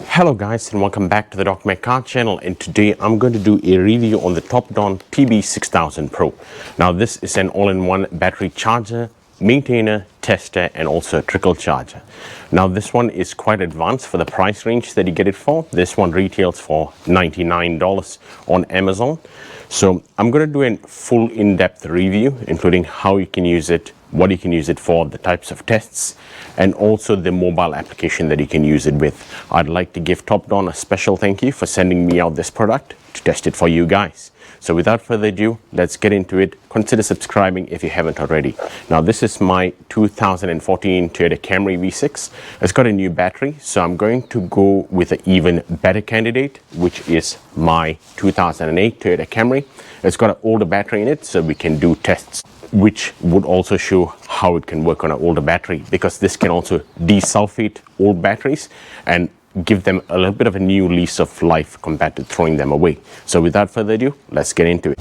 Hello guys, and welcome back to the Doc Mac Car channel, and today I'm going to do a review on the TOPDON TB6000 Pro. Now this is an all-in-one battery charger, maintainer, tester, and also a trickle charger. Now this one is quite advanced for the price range that you get it for. This one retails for $99 on Amazon. So I'm going to do a full in-depth review, including how you can use it, what you can use it for, the types of tests, and also the mobile application that you can use it with. I'd like to give TOPDON a special thank you for sending me out this product to test it for you guys. So without further ado, let's get into it. Consider subscribing if you haven't already. Now this is my 2014 Toyota Camry V6. It's got a new battery, so I'm going to go with an even better candidate, which is my 2008 Toyota Camry. It's got an older battery in it, so we can do tests which would also show how it can work on an older battery, because this can also desulfate old batteries and give them a little bit of a new lease of life compared to throwing them away. So without further ado, let's get into it.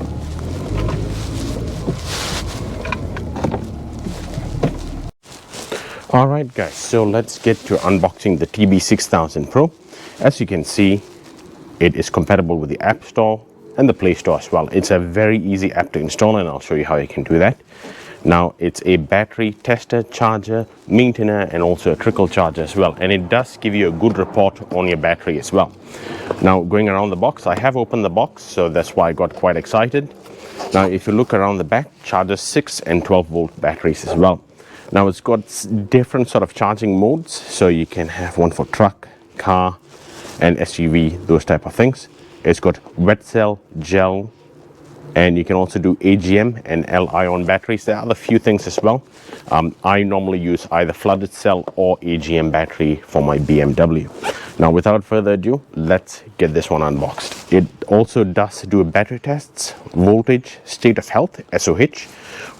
Alright guys, so let's get to unboxing the TB6000 Pro. As you can see, it is compatible with the App Store and the Play Store as well. It's a very easy app to install, and I'll show you how you can do that. Now it's a battery tester, charger, maintainer, and also a trickle charger as well, and it does give you a good report on your battery as well. Now going around the box, I have opened the box, so that's why I got quite excited. Now if you look around the back, charges 6 and 12 volt batteries as well. Now it's got different sort of charging modes, so you can have one for truck, car, and SUV, those type of things. It's got wet cell, gel, and you can also do AGM and L-ion batteries. There are other few things as well. I normally use either flooded cell or AGM battery for my BMW. Now without further ado, let's get this one unboxed. It also does do battery tests, voltage, state of health, SOH,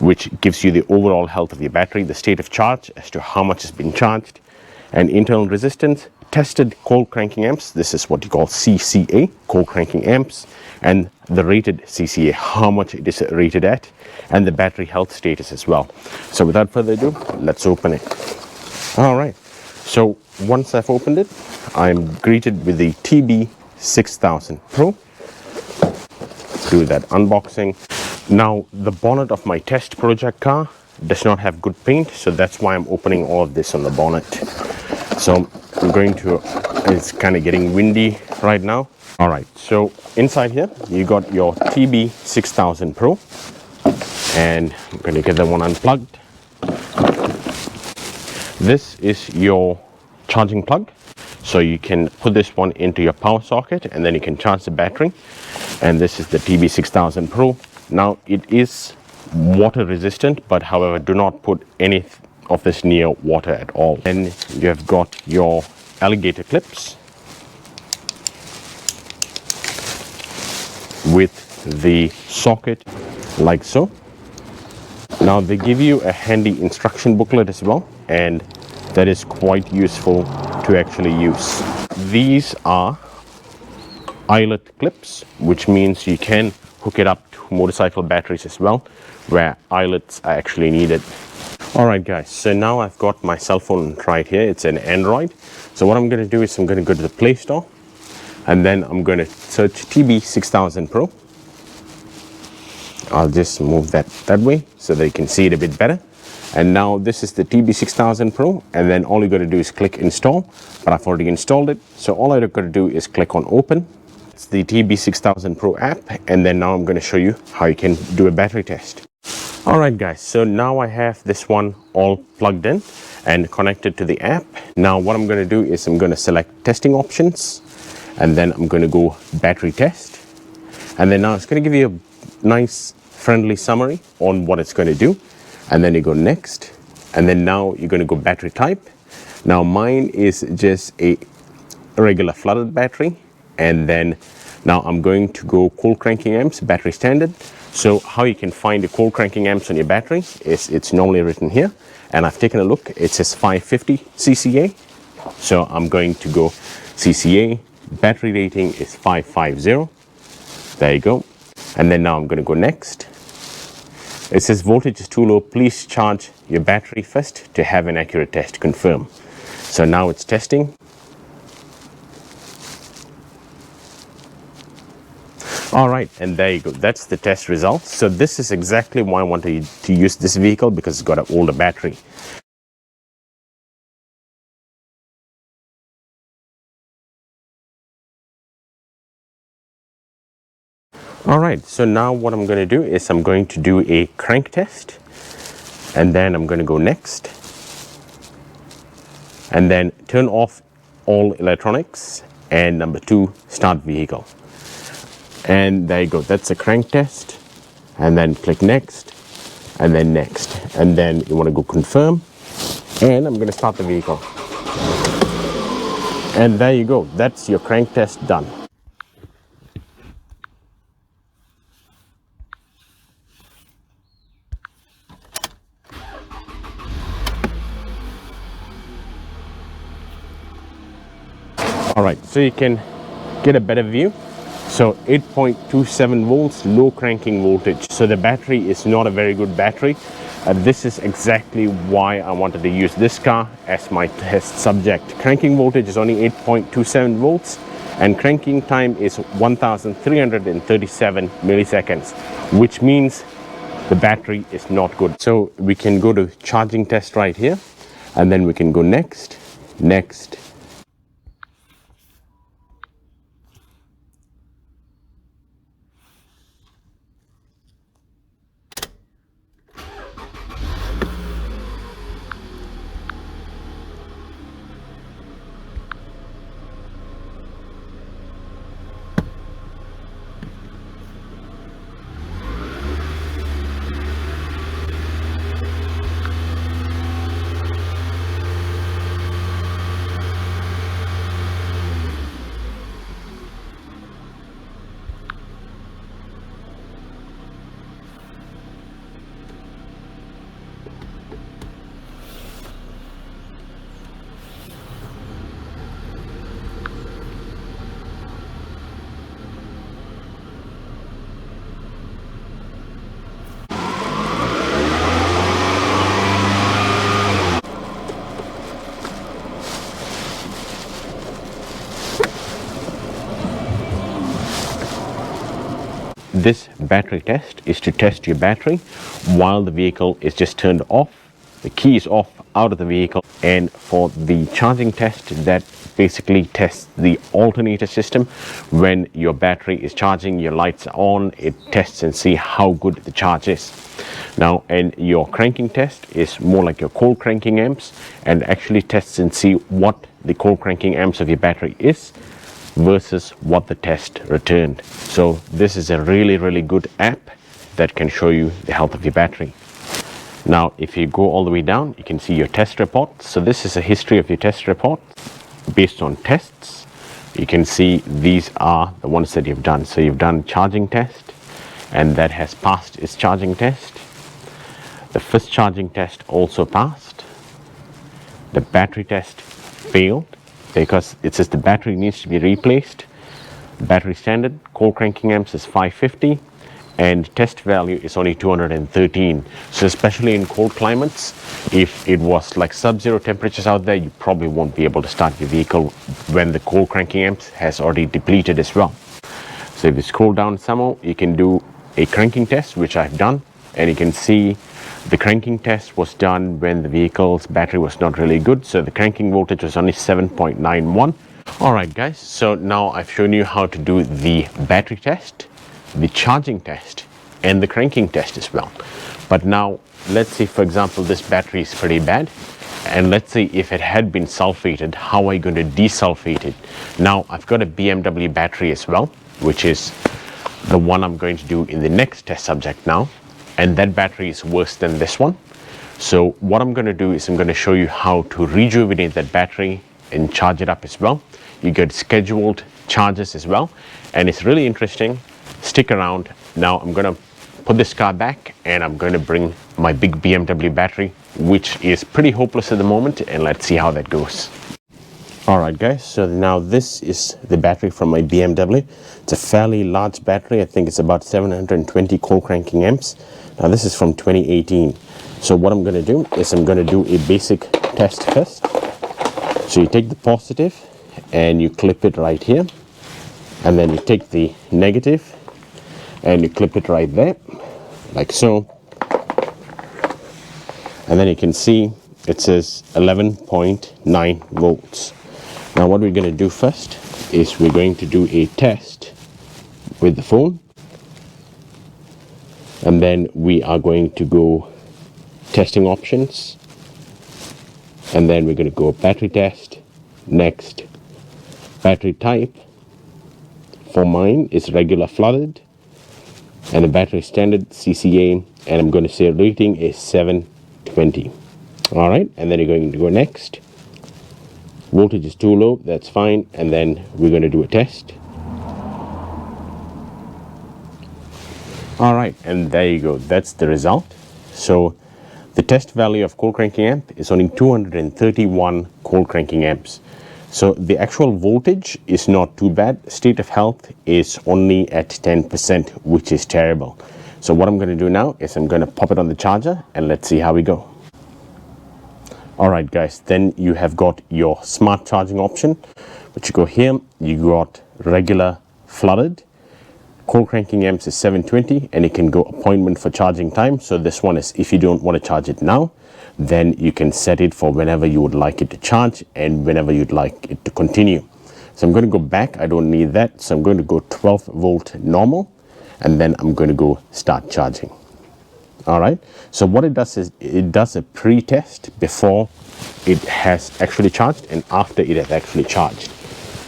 which gives you the overall health of your battery, the state of charge as to how much has been charged, and internal resistance, tested cold cranking amps. This is what you call CCA, cold cranking amps, and the rated CCA, how much it is rated at, and the battery health status as well. So without further ado, let's open it. All right, so once I've opened it, I'm greeted with the TB6000 Pro. Do that unboxing. Now the bonnet of my test project car does not have good paint, so that's why I'm opening all of this on the bonnet. So I'm going to, it's kind of getting windy right now. All right, so inside here you got your TB6000 Pro, and I'm going to get that one unplugged. This is your charging plug, so you can put this one into your power socket and then you can charge the battery. And this is the TB6000 Pro. Now it is water resistant, but however, do not put any of this near water at all. Then you have got your alligator clips with the socket like so. Now they give you a handy instruction booklet as well, and that is quite useful to actually use. These are eyelet clips, which means you can hook it up to motorcycle batteries as well, where eyelets are actually needed. Alright guys, so now I've got my cell phone right here. It's an Android. So what I'm going to do is I'm going to go to the Play Store, and then I'm going to search TB6000 Pro. I'll just move that way so that you can see it a bit better. And now this is the TB6000 Pro, and then all you got to do is click install, but I've already installed it. So all I've got to do is click on open. It's the TB6000 Pro app, and then now I'm going to show you how you can do a battery test. Alright guys, so now I have this one all plugged in and connected to the app. Now what I'm going to do is I'm going to select testing options, and then I'm going to go battery test, and then now it's going to give you a nice friendly summary on what it's going to do, and then you go next, and then now you're going to go battery type. Now mine is just a regular flooded battery, and then now I'm going to go cold cranking amps, battery standard. So how you can find the cold cranking amps on your battery is it's normally written here, and I've taken a look. It says 550 CCA, so I'm going to go CCA. Battery rating is 550. There you go. And then now I'm going to go next. It says voltage is too low. Please charge your battery first to have an accurate test. Confirm. So now it's testing. All right, and there you go. That's the test results. So this is exactly why I wanted to use this vehicle, because it's got an older battery. All right, so now what I'm going to do is I'm going to do a crank test, and then I'm going to go next, and then turn off all electronics, and number 2, start vehicle. And there you go. That's a crank test, and then click next, and then next, and then you want to go confirm, and I'm going to start the vehicle. And there you go. That's your crank test done. All right, so you can get a better view. So 8.27 volts, low cranking voltage. So the battery is not a very good battery. This is exactly why I wanted to use this car as my test subject. Cranking voltage is only 8.27 volts, and cranking time is 1337 milliseconds, which means the battery is not good. So we can go to charging test right here, and then we can go next, next. This battery test is to test your battery while the vehicle is just turned off, the key is off out of the vehicle. And for the charging test, that basically tests the alternator system. When your battery is charging, your lights are on, it tests and see how good the charge is. Now, and your cranking test is more like your cold cranking amps, and actually tests and see what the cold cranking amps of your battery is versus what the test returned. So this is a really good app that can show you the health of your battery. Now, if you go all the way down, you can see your test report. So this is a history of your test report based on tests. You can see these are the ones that you've done. So you've done charging test, and that has passed its charging test. The first charging test also passed. The battery test failed because it says the battery needs to be replaced. Battery standard, cold cranking amps is 550, and test value is only 213. So especially in cold climates, if it was like sub-zero temperatures out there, you probably won't be able to start your vehicle when the cold cranking amps has already depleted as well. So if you scroll down some more, you can do a cranking test, which I've done, and you can see the cranking test was done when the vehicle's battery was not really good. So the cranking voltage was only 7.91. All right, guys, so now I've shown you how to do the battery test, the charging test, and the cranking test as well. But now let's say, for example, this battery is pretty bad, and let's say if it had been sulfated, how are you going to desulfate it? Now I've got a BMW battery as well, which is the one I'm going to do in the next test subject now, and that battery is worse than this one. So what I'm going to do is I'm going to show you how to rejuvenate that battery and charge it up as well. You get scheduled charges as well, and it's really interesting. Stick around. Now I'm going to put this car back, and I'm going to bring my big BMW battery, which is pretty hopeless at the moment, and let's see how that goes. All right, guys, so now this is the battery from my BMW. It's a fairly large battery. I think it's about 720 cold cranking amps. Now this is from 2018. So what I'm going to do is I'm going to do a basic test first. So you take the positive and you clip it right here, and then you take the negative and you clip it right there, like so. And then you can see it says 11.9 volts. Now what we're going to do first is we're going to do a test with the phone, and then we are going to go testing options, and then we're going to go battery test. Next, battery type. For mine is regular flooded, and the battery standard CCA, and I'm going to say rating is 720. All right, and then you're going to go next. Voltage is too low, that's fine, and then we're going to do a test. All right, and there you go, that's the result. So the test value of cold cranking amp is only 231 cold cranking amps. So the actual voltage is not too bad. State of health is only at 10%, which is terrible. So what I'm going to do now is I'm going to pop it on the charger and let's see how we go. All right, guys, then you have got your smart charging option. But you go here, you got regular flooded. Cold cranking amps is 720, and you can go appointment for charging time. So this one is if you don't want to charge it now, then you can set it for whenever you would like it to charge and whenever you'd like it to continue. So I'm going to go back, I don't need that. So I'm going to go 12 volt normal, and then I'm going to go start charging. All right, so what it does is it does a pre-test before it has actually charged and after it has actually charged.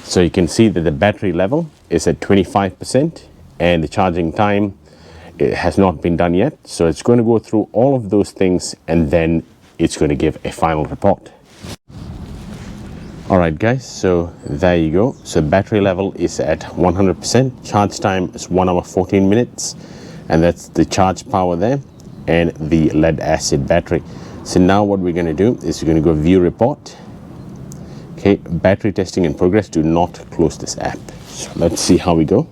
So you can see that the battery level is at 25%, and the charging time, it has not been done yet. So it's going to go through all of those things, and then it's going to give a final report. All right, guys, so there you go. So battery level is at 100%. Charge time is 1 hour 14 minutes, and that's the charge power there and the lead acid battery. So now what we're going to do is we're going to go view report. Okay, battery testing in progress. Do not close this app. So let's see how we go.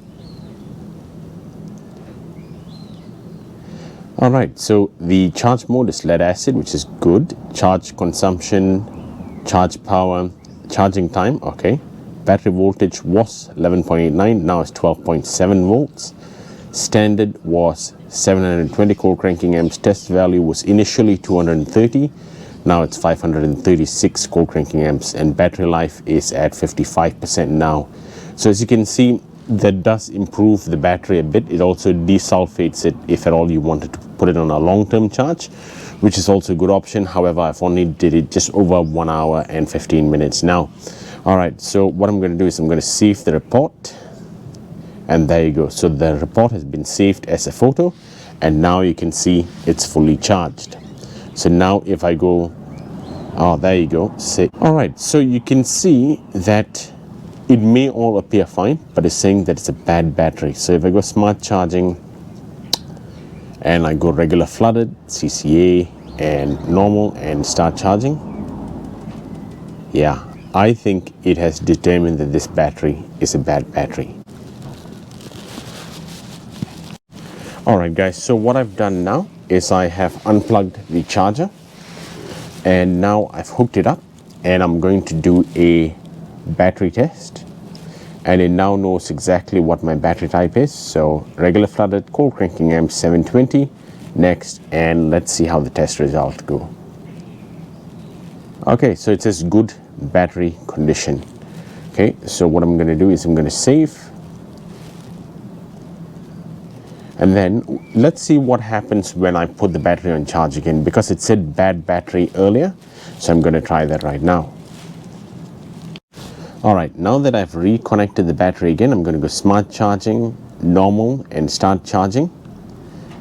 All right, so the charge mode is lead acid, which is good. Charge consumption, charge power, charging time, okay. Battery voltage was 11.89, now it's 12.7 volts. Standard was 720 cold cranking amps. Test value was initially 230, now it's 536 cold cranking amps, and battery life is at 55% now. So as you can see, that does improve the battery a bit. It also desulfates it if at all you wanted to put it on a long-term charge, which is also a good option. However, I've only did it just over 1 hour and 15 minutes now. All right, so what I'm going to do is I'm going to save the report, and there you go. So the report has been saved as a photo, and now you can see it's fully charged. So now if I go, oh, there you go. All right, so you can see that it may all appear fine, but it's saying that it's a bad battery. So if I go smart charging and I go regular flooded, CCA and normal, and start charging, yeah, I think it has determined that this battery is a bad battery. Alright guys, so what I've done now is I have unplugged the charger, and now I've hooked it up, and I'm going to do a battery test, and it now knows exactly what my battery type is. So regular flooded, cold cranking amp 720. Next, and let's see how the test results go. Okay, so it says good battery condition. Okay, so what I'm going to do is I'm going to save, and then let's see what happens when I put the battery on charge again, because it said bad battery earlier. So I'm going to try that right now. All right, now that I've reconnected the battery again, I'm going to go smart charging, normal, and start charging,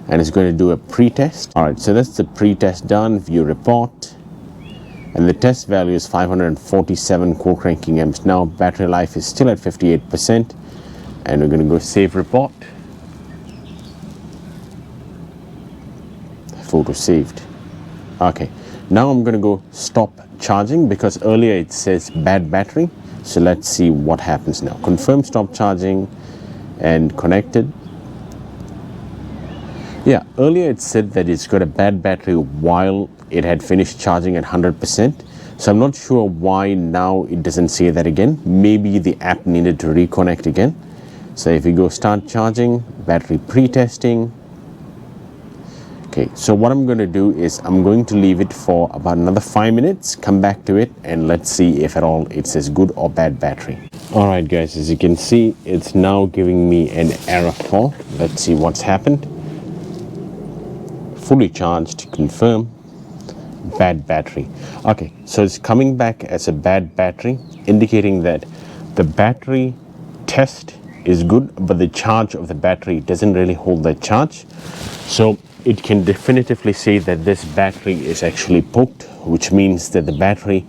and it's going to do a pre-test. All right, so that's the pre-test done. View report, and the test value is 547 cold cranking amps. Now battery life is still at 58%, and we're going to go save report. Photo saved. Okay, now I'm going to go stop charging because earlier it says bad battery. So let's see what happens now. Confirm stop charging and connected. Yeah, earlier it said that it's got a bad battery while it had finished charging at 100%. So I'm not sure why now it doesn't say that again. Maybe the app needed to reconnect again. So if you go start charging, battery pre-testing. Okay, so what I'm going to do is I'm going to leave it for about another 5 minutes, come back to it, and let's see if at all it says good or bad battery. Alright guys, as you can see, it's now giving me an error fault. Let's see what's happened. Fully charged, confirm, bad battery. Okay, so it's coming back as a bad battery, indicating that the battery test is good, but the charge of the battery doesn't really hold that charge. So it can definitively say that this battery is actually poked, which means that the battery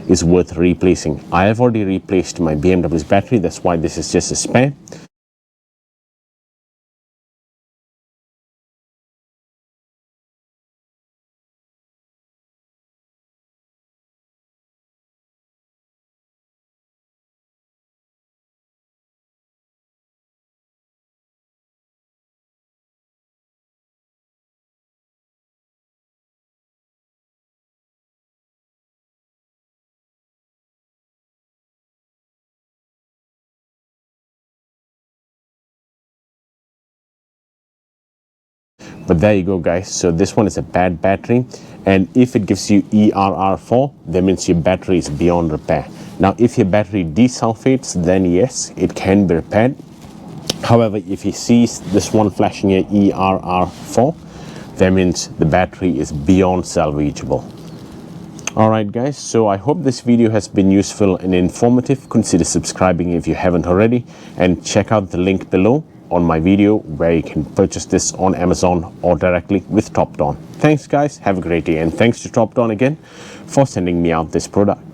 is worth replacing. I have already replaced my BMW's battery, that's why this is just a spare. But there you go guys, so this one is a bad battery, and if it gives you ERR4, that means your battery is beyond repair. Now if your battery desulfates, then yes, it can be repaired. However, if you see this one flashing here ERR4, that means the battery is beyond salvageable. Alright guys, so I hope this video has been useful and informative. Consider subscribing if you haven't already, and check out the link below on my video where you can purchase this on Amazon or directly with TOPDON. Thanks guys, have a great day, and thanks to TOPDON again for sending me out this product.